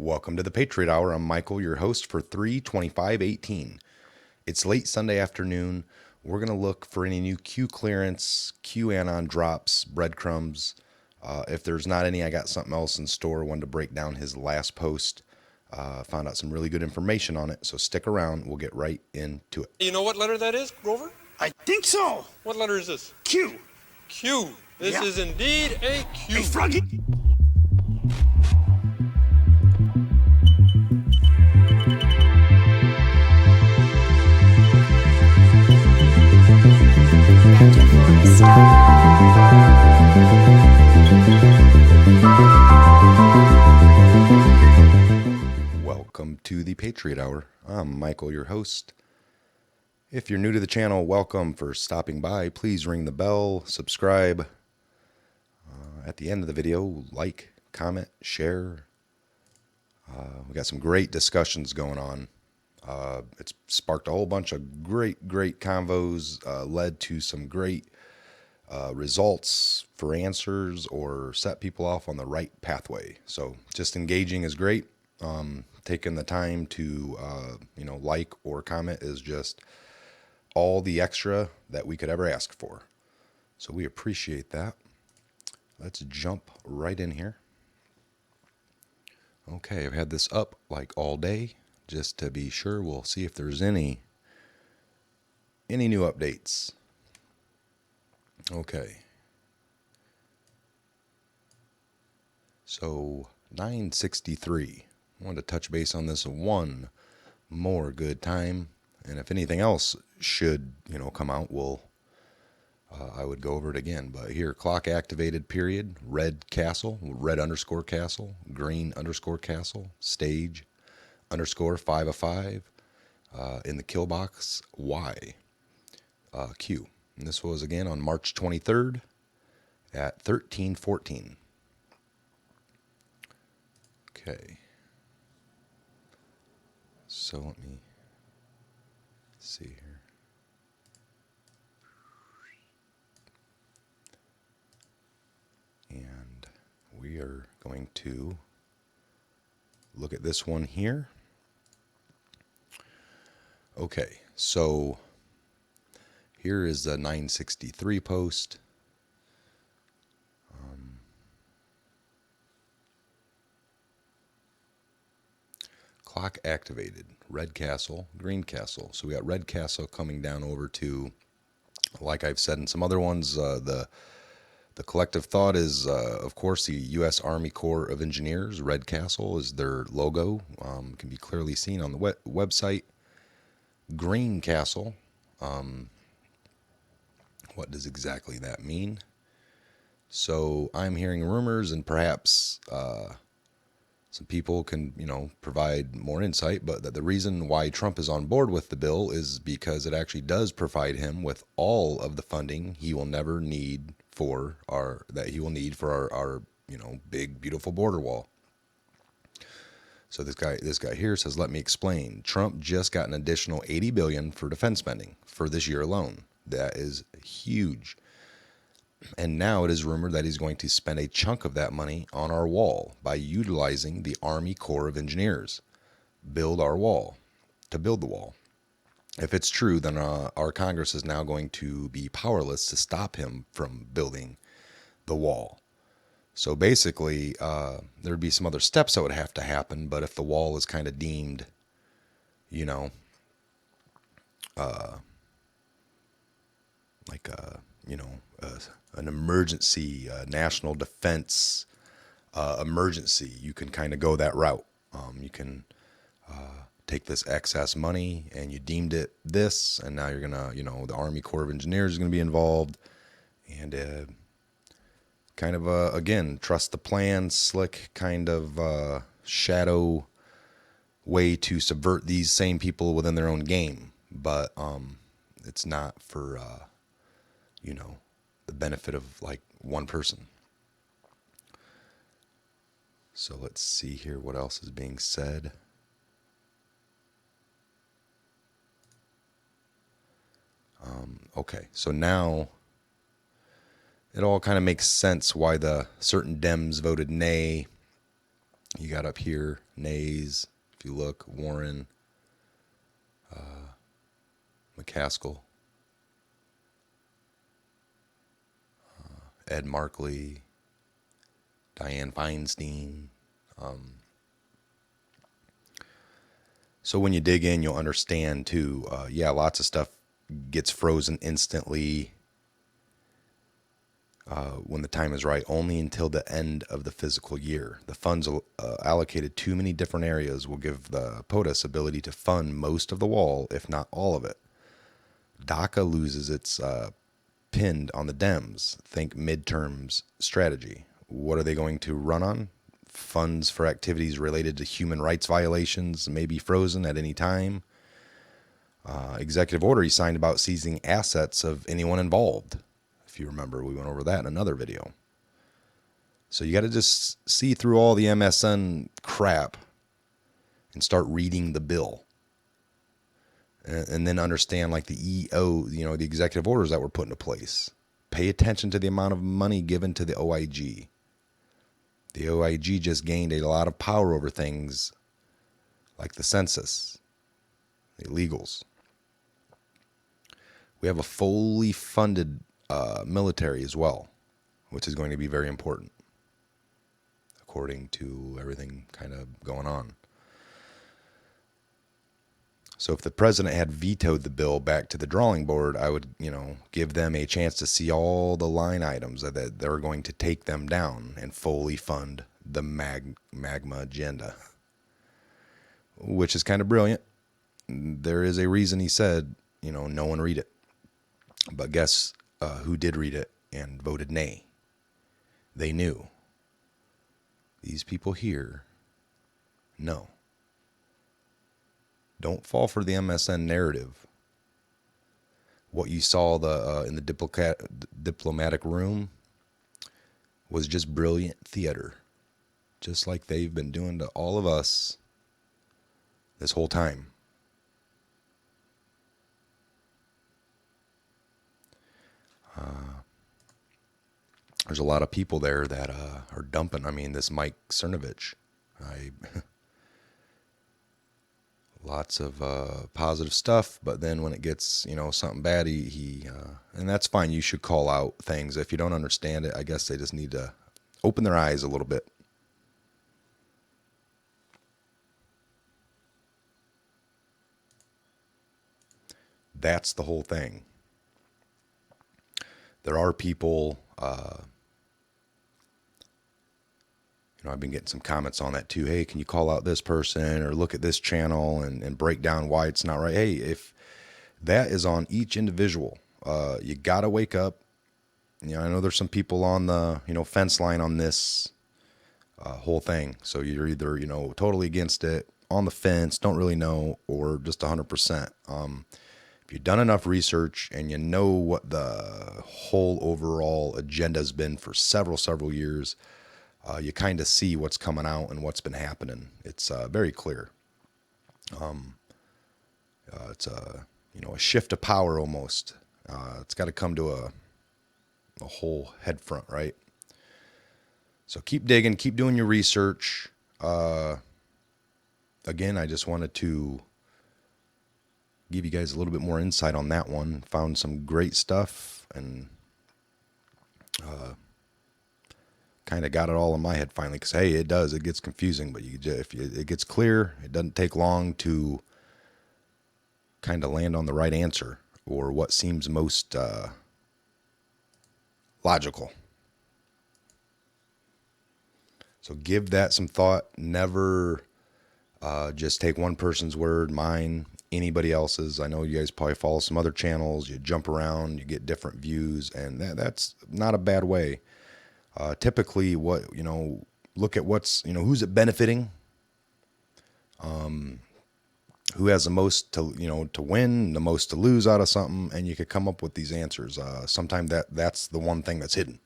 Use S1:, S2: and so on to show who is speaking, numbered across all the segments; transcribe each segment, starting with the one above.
S1: Welcome to the Patriot Hour. I'm Michael, your host for 3/25/18. It's late Sunday afternoon. We're going to look for any new Q clearance, Q Anon drops, breadcrumbs. If there's not any, I got something else in store. I wanted to break down his last post. Found out some really good information on it, so stick around. We'll get right into it.
S2: You know what letter that is, Grover?
S3: I think so.
S2: What letter is this?
S3: Q.
S2: Q. This
S3: Yeah.
S2: is indeed a Q.
S3: Hey, Froggy.
S1: Welcome to the Patriot Hour. I'm Michael, your host. If you're new to the channel, welcome for stopping by. Please ring the bell, subscribe. At the end of the video, like, comment, share. We got some great discussions going on. It's sparked a whole bunch of great convos, led to some great results for answers or set people off on the right pathway. So just engaging is great. Taking the time to, like or comment is just all the extra that we could ever ask for. So we appreciate that. Let's jump right in here. Okay, I've had this up like all day just to be sure. We'll see if there's any new updates. Okay. So 963. I wanted to touch base on this one more good time, and if anything else should come out, I would go over it again. But here, clock activated period, red castle, red underscore castle, green underscore castle, stage underscore 5 of 5, in the kill box Y, Q. And this was again on March 23rd at 13:14. Okay. So let me see here. And we are going to look at this one here. Okay, so here is the 963 post. Clock activated, red castle, green castle. So we got red castle coming down over to, like I've said in some other ones, the collective thought is, of course, the U.S. Army Corps of Engineers. Red castle is their logo. Can be clearly seen on the website. Green castle. What does exactly that mean? So I'm hearing rumors, and perhaps some people can, provide more insight, but that the reason why Trump is on board with the bill is because it actually does provide him with all of the funding he will never need for our big, beautiful border wall. So this guy here says, let me explain. Trump just got an additional $80 billion for defense spending for this year alone. That is huge. And now it is rumored that he's going to spend a chunk of that money on our wall by utilizing the Army Corps of Engineers. Build the wall. If it's true, then our Congress is now going to be powerless to stop him from building the wall. So basically, there'd be some other steps that would have to happen, but if the wall is kind of deemed, an emergency, national defense emergency, you can kind of go that route. You can take this excess money and you deemed it this, and now you're gonna, the Army Corps of Engineers is gonna be involved, and kind of again, trust the plan, slick kind of shadow way to subvert these same people within their own game, but it's not for the benefit of like one person. So let's see here what else is being said. Okay, so now it all kind of makes sense why the certain Dems voted nay You got up here, nays, if you look, Warren, McCaskill, Ed Markley, Dianne Feinstein. So when you dig in, you'll understand too. Lots of stuff gets frozen instantly when the time is right, only until the end of the fiscal year. The funds allocated too many different areas will give the POTUS ability to fund most of the wall, if not all of it. DACA loses its pinned on the Dems. Think midterms strategy. What are they going to run on? Funds for activities related to human rights violations may be frozen at any time. Executive order he signed about seizing assets of anyone involved. If you remember, we went over that in another video. So you got to just see through all the MSN crap and start reading the bill. And then understand like the EO, the executive orders that were put into place. Pay attention to the amount of money given to the OIG. The OIG just gained a lot of power over things like the census, the illegals. We have a fully funded military as well, which is going to be very important, according to everything kind of going on. So if the president had vetoed the bill back to the drawing board, I would, give them a chance to see all the line items that they're going to take them down and fully fund the magma agenda, which is kind of brilliant. There is a reason he said, no one read it. But guess who did read it and voted nay? They knew. These people here, no. Don't fall for the MSN narrative. What you saw in the diplomatic room was just brilliant theater, just like they've been doing to all of us this whole time. There's a lot of people there that are dumping. I mean, this Mike Cernovich, lots of positive stuff, but then when it gets, something bad, he and that's fine. You should call out things. If you don't understand it, I guess they just need to open their eyes a little bit. That's the whole thing. There are people, I've been getting some comments on that too. Hey, can you call out this person or look at this channel and break down why it's not right? Hey, if that is on each individual, you got to wake up. I know there's some people on the, fence line on this whole thing. So you're either, totally against it, on the fence, don't really know, or just 100%. If you've done enough research and you know what the whole overall agenda has been for several years, you kind of see what's coming out and what's been happening. It's very clear. It's a shift of power almost. It's got to come to a whole head front, right? So keep digging, keep doing your research. Again, I just wanted to give you guys a little bit more insight on that one. Found some great stuff and kind of got it all in my head finally, because hey, it gets confusing, but it gets clear, it doesn't take long to kind of land on the right answer or what seems most logical. So give that some thought. Never just take one person's word, mine, anybody else's. I know you guys probably follow some other channels, you jump around, you get different views, and that's not a bad way. Typically look at what's, who's it benefiting, who has the most to win, the most to lose out of something, and you could come up with these answers. Sometimes that's the one thing that's hidden.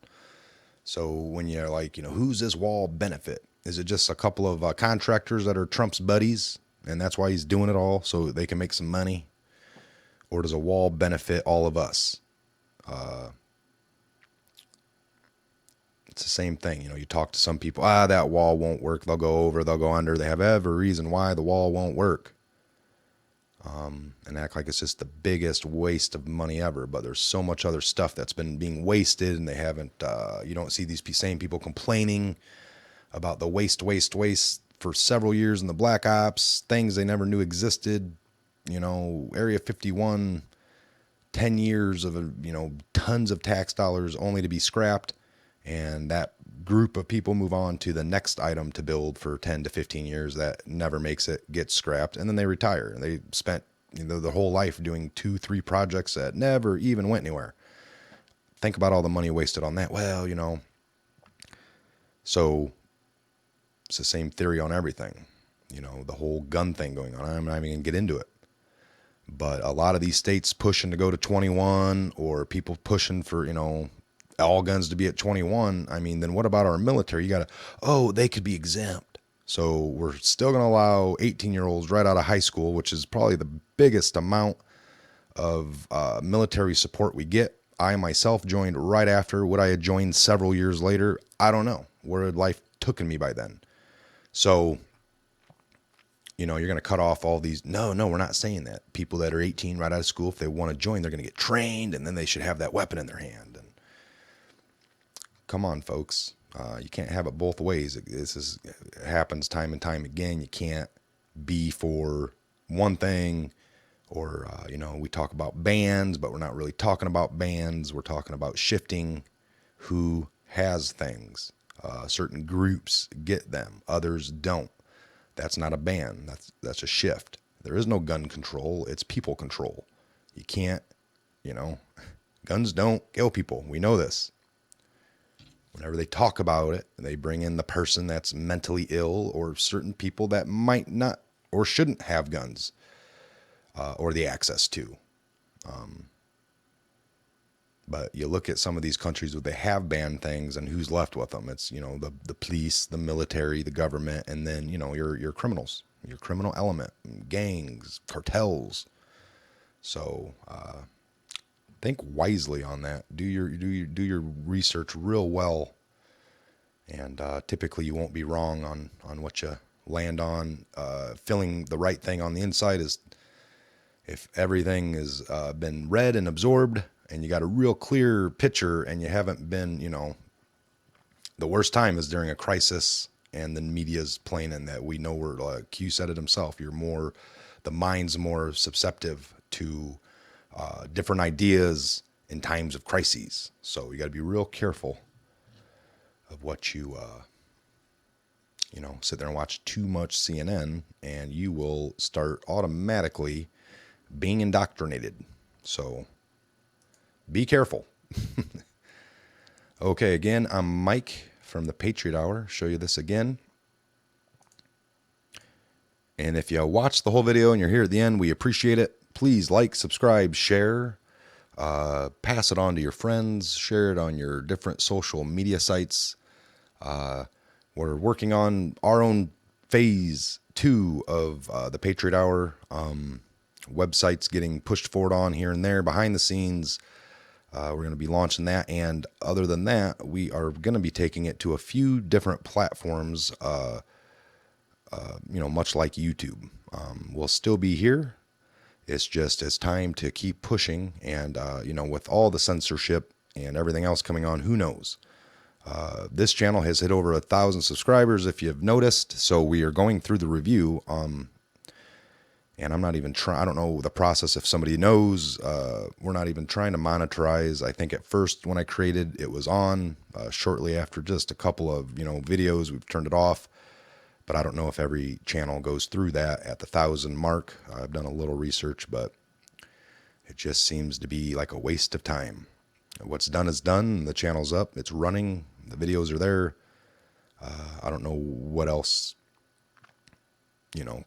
S1: So when you're like, who's this wall benefit? Is it just a couple of contractors that are Trump's buddies, and that's why he's doing it all, so they can make some money? Or does a wall benefit all of us? It's the same thing. You talk to some people, that wall won't work. They'll go over, they'll go under. They have every reason why the wall won't work. And act like it's just the biggest waste of money ever. But there's so much other stuff that's been being wasted, and they haven't, you don't see these same people complaining about the waste for several years in the Black Ops, things they never knew existed. Area 51, 10 years of, tons of tax dollars only to be scrapped. And that group of people move on to the next item to build for 10 to 15 years that never makes it, gets scrapped, and then they retire. And they spent their whole life doing 2-3 projects that never even went anywhere. Think about all the money wasted on that. Well, so it's the same theory on everything. The whole gun thing going on. I'm not even going to get into it. But a lot of these states pushing to go to 21, or people pushing for, all guns to be at 21. I mean, then what about our military? They could be exempt. So we're still going to allow 18-year-olds right out of high school, which is probably the biggest amount of military support we get. I myself joined right after. Would I have joined several years later? I don't know. Where had life taken me by then? So, you're going to cut off all these. No, we're not saying that. People that are 18 right out of school, if they want to join, they're going to get trained, and then they should have that weapon in their hand. And come on, folks. You can't have it both ways. It happens time and time again. You can't be for one thing, or, we talk about bans, but we're not really talking about bans. We're talking about shifting who has things. Certain groups get them, others don't. That's not a ban. That's a shift. There is no gun control. It's people control. You can't, guns don't kill people. We know this. Whenever they talk about it, they bring in the person that's mentally ill, or certain people that might not or shouldn't have guns, or the access to. But you look at some of these countries where they have banned things, and who's left with them? It's, the police, the military, the government, and then, your criminals, your criminal element, gangs, cartels. So, think wisely on that. Do your research real well. And, typically you won't be wrong on what you land on. Feeling the right thing on the inside is, if everything has been read and absorbed, and you got a real clear picture, and you haven't been, the worst time is during a crisis, and the media's playing in that. We know like Q said it himself, the mind's more susceptible to different ideas in times of crises. So you got to be real careful of what you, sit there and watch too much CNN, and you will start automatically being indoctrinated. So be careful. Okay, again, I'm Mike from the Patriot Hour. Show you this again. And if you watch the whole video and you're here at the end, we appreciate it. Please like, subscribe, share, pass it on to your friends, share it on your different social media sites. We're working on our own phase 2 of the Patriot Hour. Websites getting pushed forward on here and there behind the scenes. We're going to be launching that, and other than that, we are going to be taking it to a few different platforms, much like YouTube. We'll still be here. It's time to keep pushing, and, with all the censorship and everything else coming on, who knows? This channel has hit over 1,000 subscribers, if you've noticed, so we are going through the review, and I'm not even trying, I don't know the process. If somebody knows, we're not even trying to monetize. I think at first when I created, it was on. Shortly after just a couple of, videos, we've turned it off. But I don't know if every channel goes through that at the 1,000 mark. I've done a little research, but it just seems to be like a waste of time. What's done is done. The channel's up. It's running. The videos are there. I don't know what else,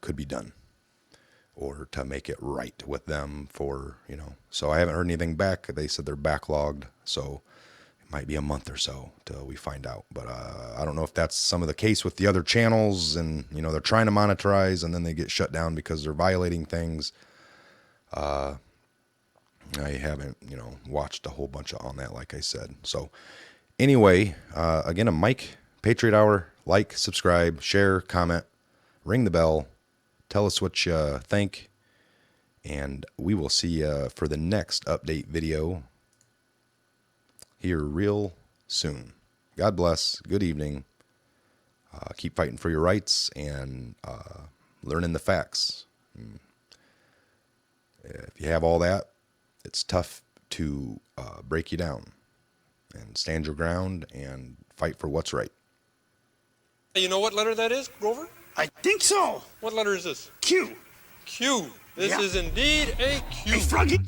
S1: could be done, or to make it right with them for, so I haven't heard anything back. They said they're backlogged, so it might be a month or so till we find out. But I don't know if that's some of the case with the other channels, and, they're trying to monetize, and then they get shut down because they're violating things. I haven't, watched a whole bunch on that, like I said. So Anyway, again, a Mike Patriot Hour. Like, subscribe, share, comment, ring the bell. Tell us what you think. And we will see you for the next update video here real soon. God bless. Good evening. Keep fighting for your rights and learning the facts. If you have all that, it's tough to break you down. And stand your ground and fight for what's right.
S2: You know what letter that is, Grover?
S3: I think so.
S2: What letter is this?
S3: Q.
S2: Q. This
S3: Yeah.
S2: is indeed a Q.
S3: Hey, Froggy.